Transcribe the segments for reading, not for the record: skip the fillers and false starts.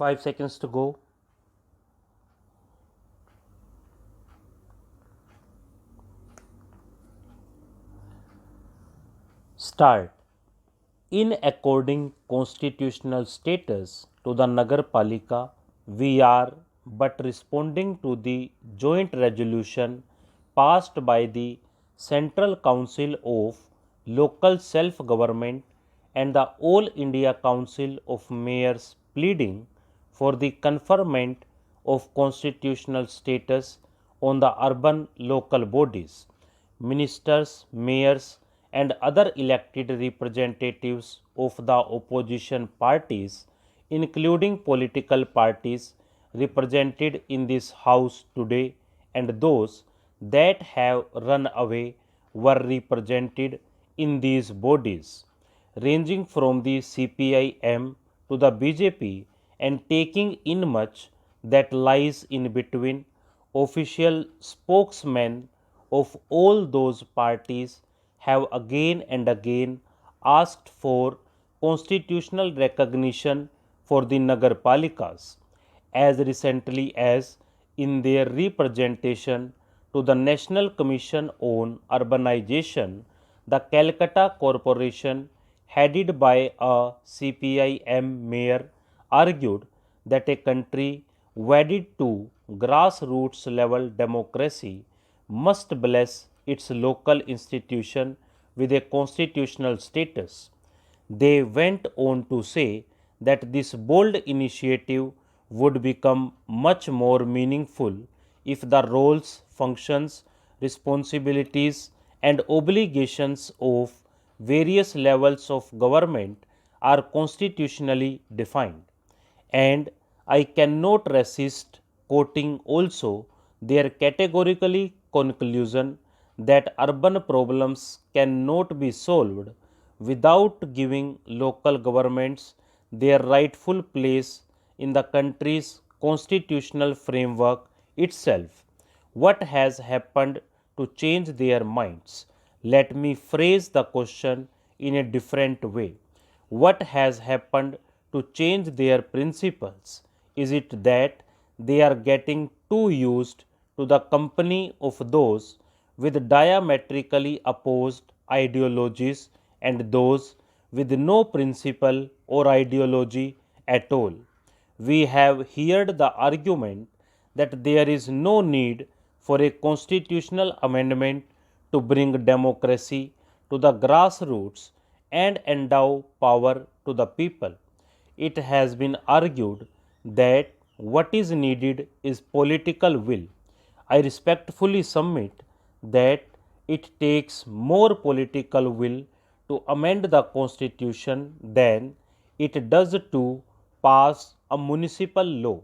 5 seconds to go. Start. In according constitutional status to the Nagar Palika, we are but responding to the joint resolution passed by the Central Council of Local Self-Government and the All India Council of Mayors pleading for the conferment of constitutional status on the urban local bodies, ministers, mayors, and other elected representatives of the opposition parties, including political parties represented in this House today, and those that have run away were represented in these bodies, ranging from the CPIM to the BJP and taking in much that lies in between. Official spokesmen of all those parties have again and again asked for constitutional recognition for the Nagar Palikas, as recently as in their representation to the National Commission on Urbanization. The Calcutta Corporation, headed by a CPIM mayor, argued that a country wedded to grassroots level democracy must bless its local institution with a constitutional status. They went on to say that this bold initiative would become much more meaningful if the roles, functions, responsibilities, and obligations of various levels of government are constitutionally defined. And I cannot resist quoting also their categorically conclusion that urban problems cannot be solved without giving local governments their rightful place in the country's constitutional framework itself. What has happened to change their minds? Let me phrase the question in a different way. What has happened to change their principles? Is it that they are getting too used to the company of those with diametrically opposed ideologies and those with no principle or ideology at all? We have heard the argument that there is no need for a constitutional amendment to bring democracy to the grassroots and endow power to the people. It has been argued that what is needed is political will. I respectfully submit that it takes more political will to amend the constitution than it does to pass a municipal law.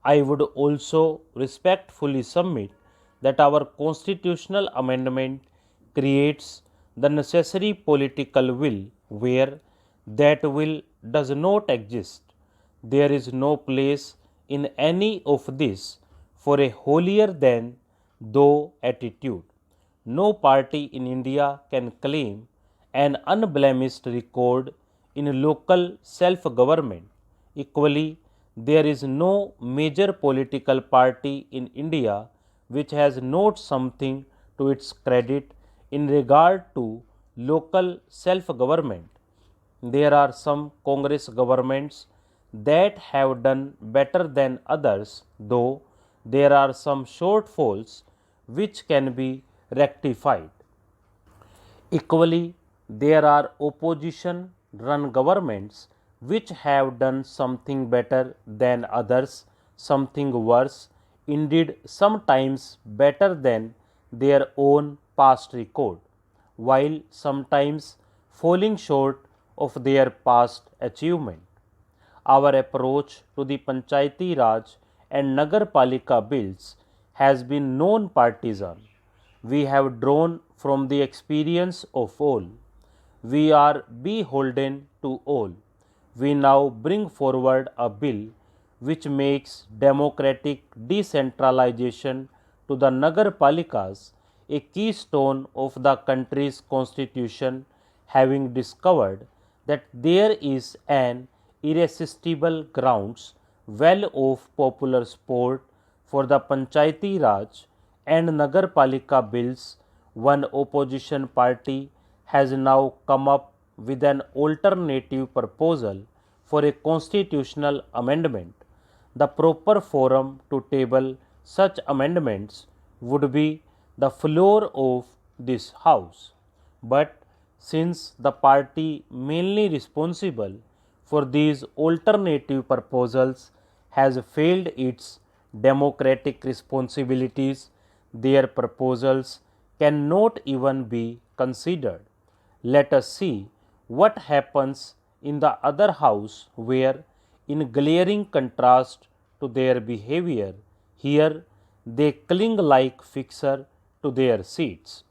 I would also respectfully submit that our constitutional amendment creates the necessary political will where that will does not exist. There is no place in any of this for a holier than thou attitude. No party in India can claim an unblemished record in local self government. Equally, there is no major political party in India which has not something to its credit in regard to local self government. There are some Congress governments that have done better than others, though there are some shortfalls which can be rectified. Equally, there are opposition run governments which have done something better than others, something worse, indeed, sometimes better than their own past record, while sometimes falling short of their past achievement. Our approach to the Panchayati Raj and Nagar Palika bills has been non partisan. We have drawn from the experience of all. We are beholden to all. We now bring forward a bill which makes democratic decentralization to the Nagar Palikas a keystone of the country's constitution, having discovered that there is an irresistible grounds well of popular support for the Panchayati Raj and Nagarpalika bills, one opposition party has now come up with an alternative proposal for a constitutional amendment. The proper forum to table such amendments would be the floor of this House. But since the party mainly responsible for these alternative proposals has failed its democratic responsibilities, their proposals cannot even be considered. Let us see what happens in the other house where, in glaring contrast to their behavior, here they cling like fixer to their seats.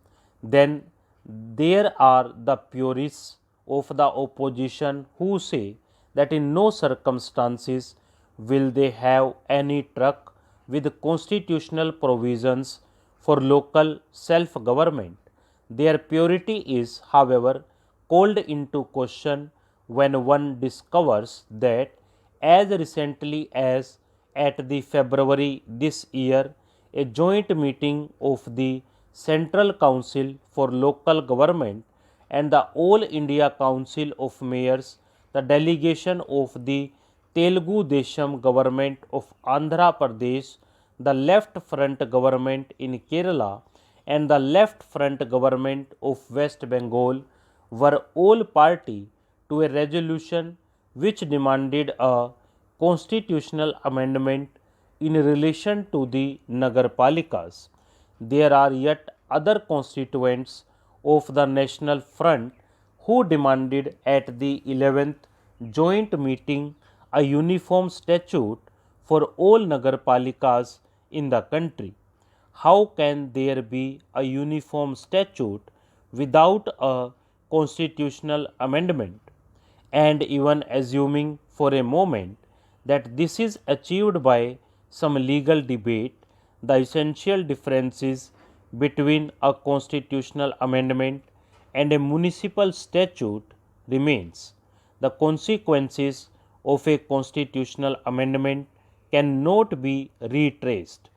Then there are the purists of the opposition who say that in no circumstances will they have any truck with constitutional provisions for local self government. Their purity is, however, called into question when one discovers that as recently as at the February this year, a joint meeting of the Central Council for Local Government and the All India Council of Mayors, the delegation of the Telugu Desam government of Andhra Pradesh, the left front government in Kerala, and the left front government of West Bengal were all party to a resolution which demanded a constitutional amendment in relation to the Nagarpalikas. There are yet other constituents of the National Front who demanded at the 11th joint meeting a uniform statute for all Nagarpalikas in the country. How can there be a uniform statute without a constitutional amendment? And even assuming for a moment that this is achieved by some legal debate, the essential differences between a constitutional amendment and a municipal statute remains. The consequences of a constitutional amendment cannot be retraced.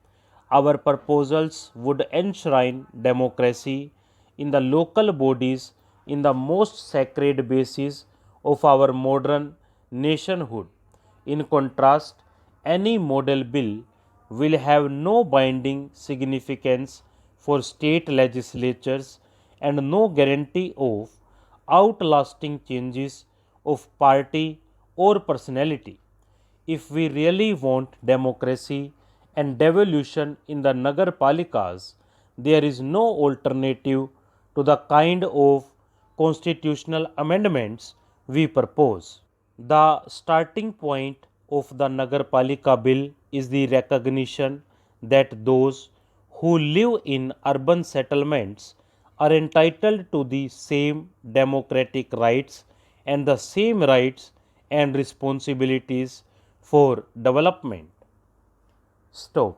Our proposals would enshrine democracy in the local bodies in the most sacred basis of our modern nationhood. In contrast, any model bill will have no binding significance for state legislatures and no guarantee of outlasting changes of party or personality. If we really want democracy and devolution in the Nagarpalikas, there is no alternative to the kind of constitutional amendments we propose. The starting point of the Nagarpalika bill is the recognition that those who live in urban settlements are entitled to the same democratic rights and the same rights and responsibilities for development. Stop.